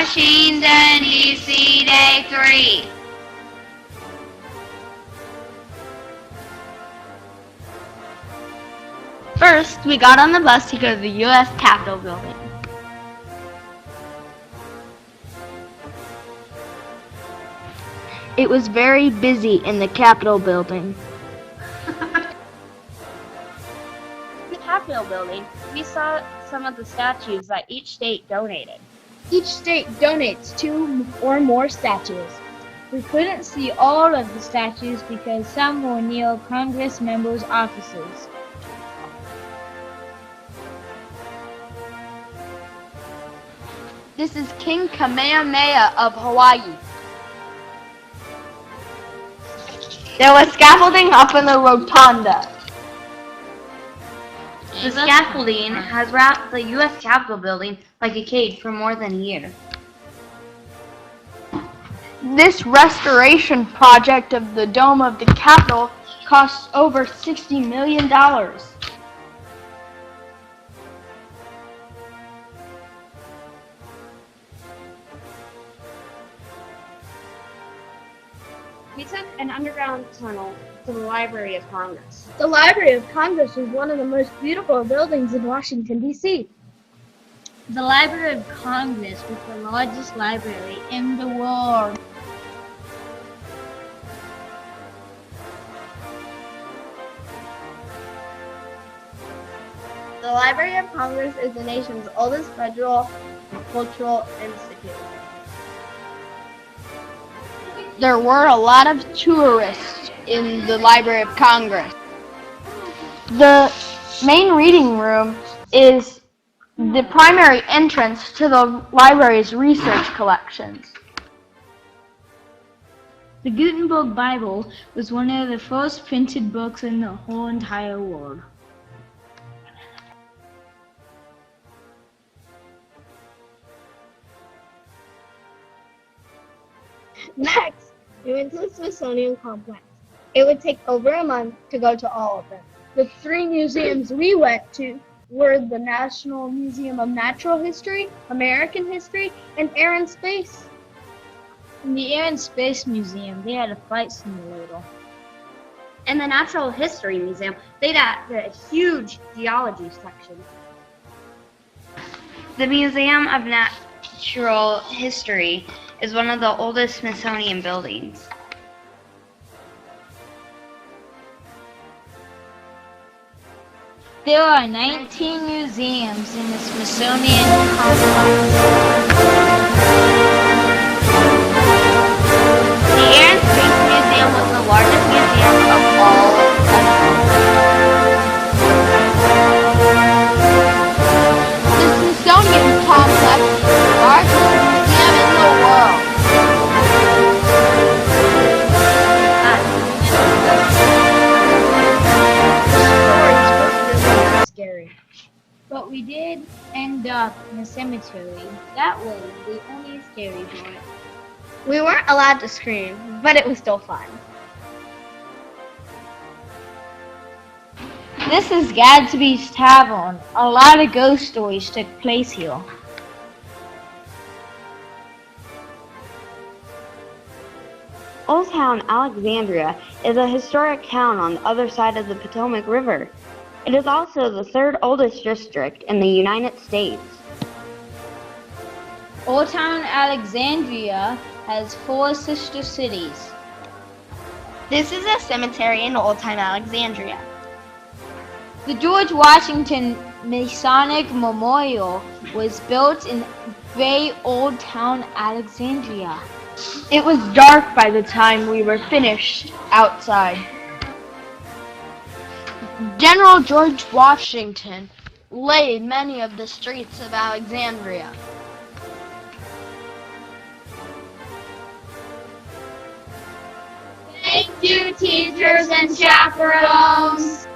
Washington, D.C. Day 3. First, we got on the bus to go to the U.S. Capitol building. It was very busy in the Capitol building. In the Capitol building, we saw some of the statues that each state donated. Each state donates 2 or more statues. We couldn't see all of the statues because some were near Congress members' offices. This is King Kamehameha of Hawaii. There was scaffolding up in the rotunda. The scaffolding has wrapped the U.S. Capitol building like a cage for more than a year. This restoration project of the dome of the Capitol costs over $60 million. We took an underground tunnel to the Library of Congress. The Library of Congress is one of the most beautiful buildings in Washington, D.C. The Library of Congress is the largest library in the world. The Library of Congress is the nation's oldest federal cultural institute. There were a lot of tourists in the Library of Congress. The main reading room is the primary entrance to the library's research collections. The Gutenberg Bible was one of the first printed books in the whole entire world. Next, we went to the Smithsonian Complex. It would take over a month to go to all of them. The 3 museums we went to were the National Museum of Natural History, American History, and Air and Space. In the Air and Space Museum, they had a flight simulator. In the Natural History Museum, they had a huge geology section. The Museum of Natural History is one of the oldest Smithsonian buildings. There are 19 museums in the Smithsonian Complex. The Air and Space Museum was the largest museum of all of the Smithsonian Complex is the largest museum in the world. Scary. But we did end up in a cemetery. That was the only scary part. We weren't allowed to scream, but it was still fun. This is Gadsby's Tavern. A lot of ghost stories took place here. Old Town Alexandria is a historic town on the other side of the Potomac River. It is also the 3rd oldest district in the United States. Old Town Alexandria has 4 sister cities. This is a cemetery in Old Town Alexandria. The George Washington Masonic Memorial was built in very Old Town Alexandria. It was dark by the time we were finished outside. General George Washington laid many of the streets of Alexandria. Thank you, teachers and chaperones.